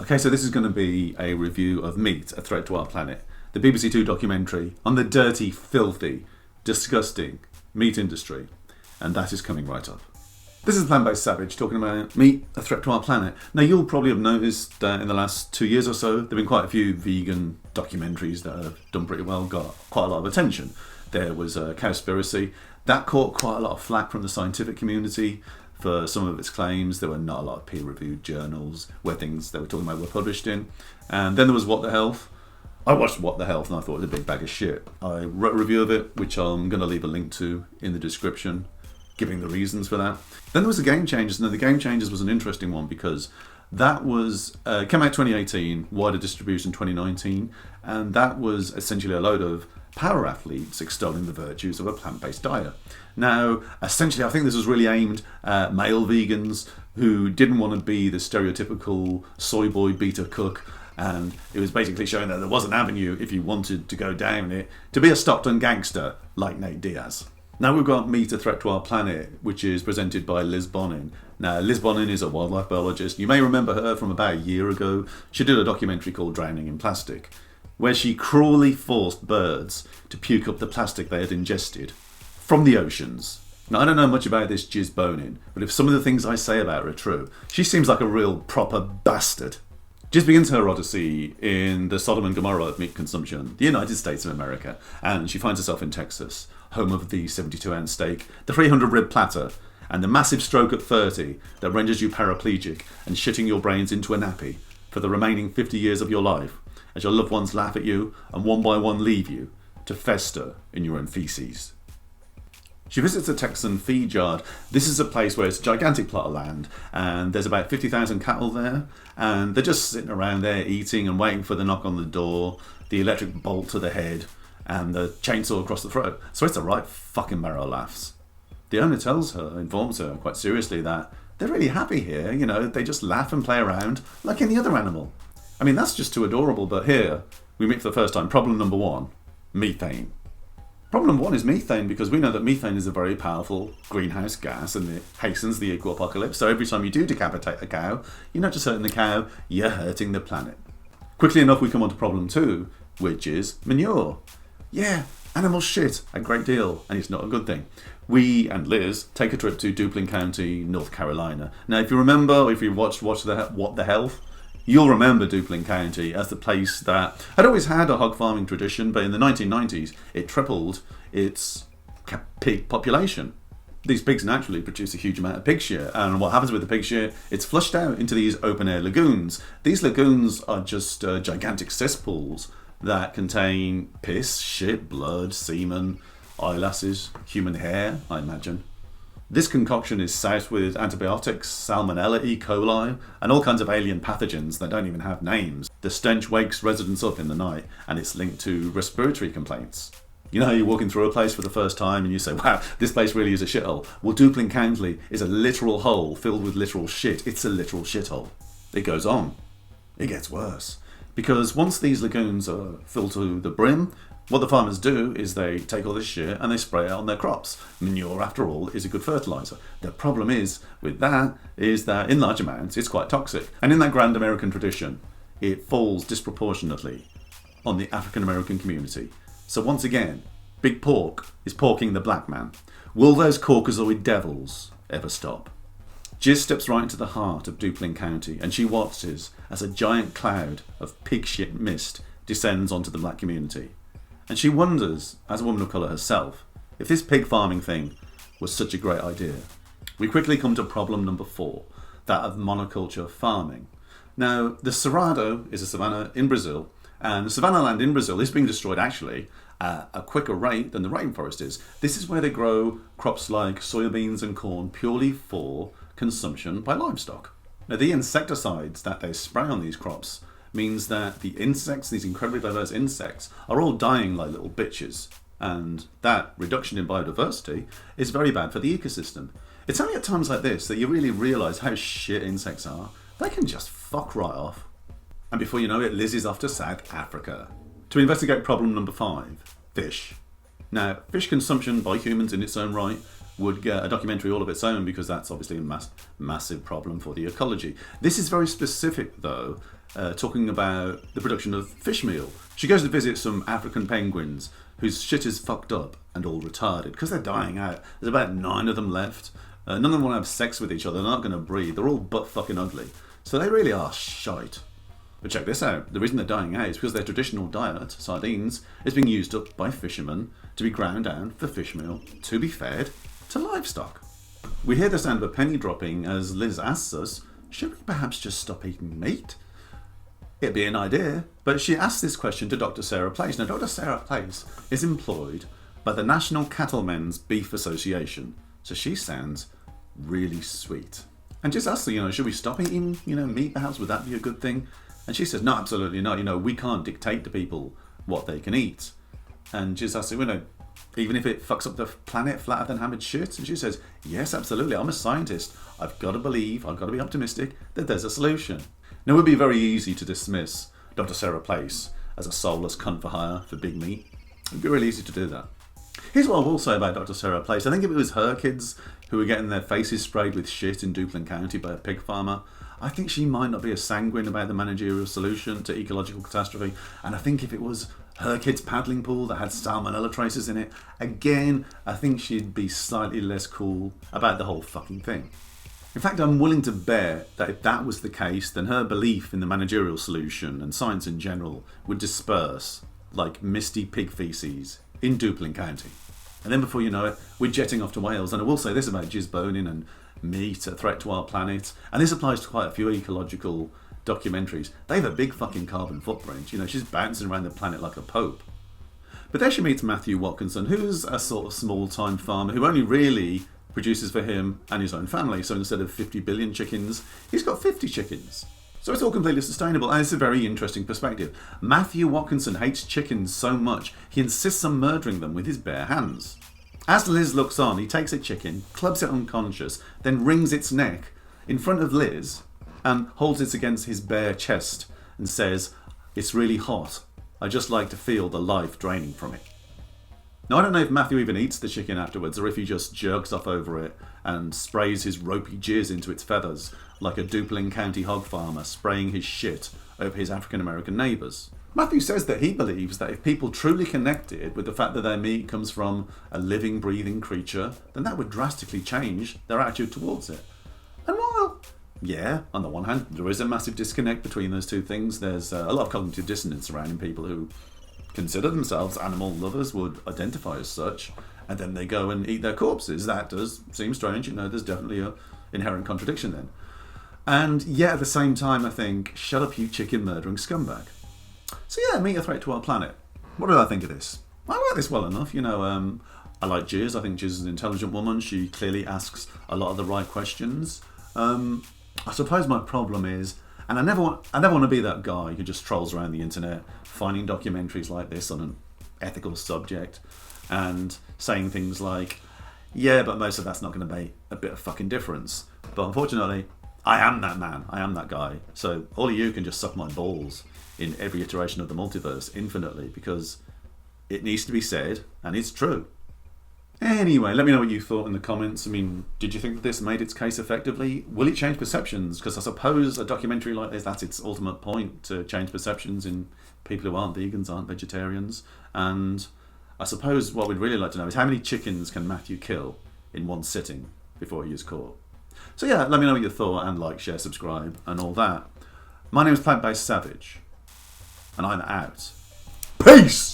Okay, so this is going to be a review of Meat, A Threat to Our Planet, the BBC2 documentary on the dirty, filthy, disgusting meat industry, and that is coming right up. This is Plant-Based Savage talking about Meat, A Threat to Our Planet. Now, you'll probably have noticed that in the last 2 years or so, there have been quite a few vegan documentaries that have done pretty well, got quite a lot of attention. There was Cowspiracy. That caught quite a lot of flack from the scientific community for some of its claims. There were not a lot of peer-reviewed journals where things they were talking about were published in. And then there was What the Health. I watched What the Health and I thought it was a big bag of shit. I wrote a review of it, which I'm going to leave a link to in the description, giving the reasons for that. Then there was the Game Changers. Now, the Game Changers was an interesting one because that was came out 2018, wider distribution 2019, and that was essentially a load of power athletes extolling the virtues of a plant-based diet. Now, essentially, I think this was really aimed at male vegans who didn't want to be the stereotypical soy boy beta cook, and it was basically showing that there was an avenue if you wanted to go down it to be a Stockton gangster like Nate Diaz. Now we've got Meat, A Threat to Our Planet, which is presented by Liz Bonnin. Now, Liz Bonnin is a wildlife biologist. You may remember her from about a year ago. She did a documentary called Drowning in Plastic, where she cruelly forced birds to puke up the plastic they had ingested from the oceans. Now, I don't know much about this Jiz Bonnin, but if some of the things I say about her are true, she seems like a real proper bastard. Jiz begins her odyssey in the Sodom and Gomorrah of meat consumption, the United States of America, and she finds herself in Texas, home of the 72-ounce steak, the 300-rib platter, and the massive stroke at 30 that renders you paraplegic and shitting your brains into a nappy for the remaining 50 years of your life, as your loved ones laugh at you and one by one leave you to fester in your own feces. She visits a Texan feed yard. This is a place where it's a gigantic plot of land and there's about 50,000 cattle there, and they're just sitting around there eating and waiting for the knock on the door, the electric bolt to the head and the chainsaw across the throat. So it's a right fucking barrel of laughs. The owner informs her quite seriously that they're really happy here, you know, they just laugh and play around like any other animal. I mean, that's just too adorable, but here we meet for the first time problem number one, methane. Problem number one is methane, because we know that methane is a very powerful greenhouse gas and it hastens the eco-apocalypse. So every time you do decapitate a cow, you're not just hurting the cow, you're hurting the planet. Quickly enough, we come on to problem two, which is manure. Yeah, animal shit a great deal, and it's not a good thing. We and Liz take a trip to Duplin County, North Carolina. Now, if you remember, or if you watched What the Health, you'll remember Duplin County as the place that had always had a hog farming tradition, but in the 1990s it tripled its pig population. These pigs naturally produce a huge amount of pig shit, and what happens with the pig shit? It's flushed out into these open-air lagoons. These lagoons are just gigantic cesspools that contain piss, shit, blood, semen, eyelashes, human hair, I imagine. This concoction is soused with antibiotics, salmonella, E. coli, and all kinds of alien pathogens that don't even have names. The stench wakes residents up in the night, and it's linked to respiratory complaints. You know how you're walking through a place for the first time and you say, wow, this place really is a shithole. Well, Duplin County is a literal hole filled with literal shit. It's a literal shithole. It goes on. It gets worse. Because once these lagoons are filled to the brim, what the farmers do is they take all this shit and they spray it on their crops. Manure, after all, is a good fertilizer. The problem is with that is that in large amounts it's quite toxic. And in that grand American tradition, it falls disproportionately on the African American community. So once again, Big Pork is porking the black man. Will those caucasoid devils ever stop? Jiz steps right into the heart of Duplin County and she watches as a giant cloud of pig shit mist descends onto the black community. And she wonders, as a woman of colour herself, if this pig farming thing was such a great idea. We quickly come to problem number 4, that of monoculture farming. Now, the Cerrado is a savanna in Brazil, and the savanna land in Brazil is being destroyed actually at a quicker rate than the rainforest is. This is where they grow crops like soybeans and corn purely for consumption by livestock. Now, the insecticides that they spray on these crops means that the insects, these incredibly diverse insects, are all dying like little bitches. And that reduction in biodiversity is very bad for the ecosystem. It's only at times like this that you really realise how shit insects are. They can just fuck right off. And before you know it, Liz is off to South Africa to investigate problem number 5, fish. Now, fish consumption by humans in its own right would get a documentary all of its own, because that's obviously a massive problem for the ecology. This is very specific, though, talking about the production of fish meal. She goes to visit some African penguins whose shit is fucked up and all retarded because they're dying out. There's about 9 of them left. None of them want to have sex with each other. They're not going to breed. They're all butt fucking ugly. So they really are shite. But check this out. The reason they're dying out is because their traditional diet, sardines, is being used up by fishermen to be ground down for fish meal to be fed to livestock. We hear the sound of a penny dropping as Liz asks us, should we perhaps just stop eating meat? It'd be an idea, but she asks this question to Dr. Sarah Place. Now, Dr. Sarah Place is employed by the National Cattlemen's Beef Association, so she sounds really sweet. And just asks her, should we stop eating, meat perhaps? Would that be a good thing? And she says, no, absolutely not. We can't dictate to people what they can eat. And just asks her, even if it fucks up the planet flatter than hammered shit? And she says, yes, absolutely. I'm a scientist. I've got to believe, I've got to be optimistic that there's a solution. Now, it would be very easy to dismiss Dr. Sarah Place as a soulless cunt for hire for big meat. It would be really easy to do that. Here's what I will say about Dr. Sarah Place. I think if it was her kids who were getting their faces sprayed with shit in Duplin County by a pig farmer, I think she might not be as sanguine about the managerial solution to ecological catastrophe. And I think if it was her kid's paddling pool that had salmonella traces in it, again, I think she'd be slightly less cool about the whole fucking thing. In fact, I'm willing to bet that if that was the case, then her belief in the managerial solution and science in general would disperse like misty pig feces in Duplin County. And then before you know it, we're jetting off to Wales. And I will say this about Bonnin and meat, a threat to our planet. And this applies to quite a few ecological documentaries. They have a big fucking carbon footprint. She's bouncing around the planet like a pope. But there she meets Matthew Watkinson, who's a sort of small-time farmer who only really produces for him and his own family. So instead of 50 billion chickens, he's got 50 chickens. So it's all completely sustainable, and it's a very interesting perspective. Matthew Watkinson hates chickens so much, he insists on murdering them with his bare hands. As Liz looks on, he takes a chicken, clubs it unconscious, then wrings its neck in front of Liz and holds it against his bare chest and says, "It's really hot. I just like to feel the life draining from it." Now, I don't know if Matthew even eats the chicken afterwards or if he just jerks off over it and sprays his ropey jizz into its feathers like a Duplin County hog farmer spraying his shit over his African-American neighbours. Matthew says that he believes that if people truly connected with the fact that their meat comes from a living, breathing creature, then that would drastically change their attitude towards it. And while, yeah, on the one hand, there is a massive disconnect between those two things, there's a lot of cognitive dissonance surrounding people who consider themselves animal lovers, would identify as such, and then they go and eat their corpses. That does seem strange, there's definitely an inherent contradiction then. And yet at the same time, I think, shut up you chicken murdering scumbag. So yeah, meat a threat to our planet. What did I think of this? I like this well enough, I like Jiz. I think Jiz is an intelligent woman. She clearly asks a lot of the right questions. I suppose my problem is, and I never want to be that guy who just trolls around the internet, finding documentaries like this on an ethical subject and saying things like, yeah, but most of that's not going to make a bit of fucking difference. But unfortunately, I am that man. I am that guy. So all of you can just suck my balls in every iteration of the multiverse infinitely, because it needs to be said and it's true. Anyway, let me know what you thought in the comments. Did you think that this made its case effectively? Will it change perceptions? Because I suppose a documentary like this, that's its ultimate point, to change perceptions in people who aren't vegans, aren't vegetarians. And I suppose what we'd really like to know is how many chickens can Matthew kill in one sitting before he is caught? So yeah, let me know what you thought, and like, share, subscribe, and all that. My name is Plant-Based Savage, and I'm out. Peace!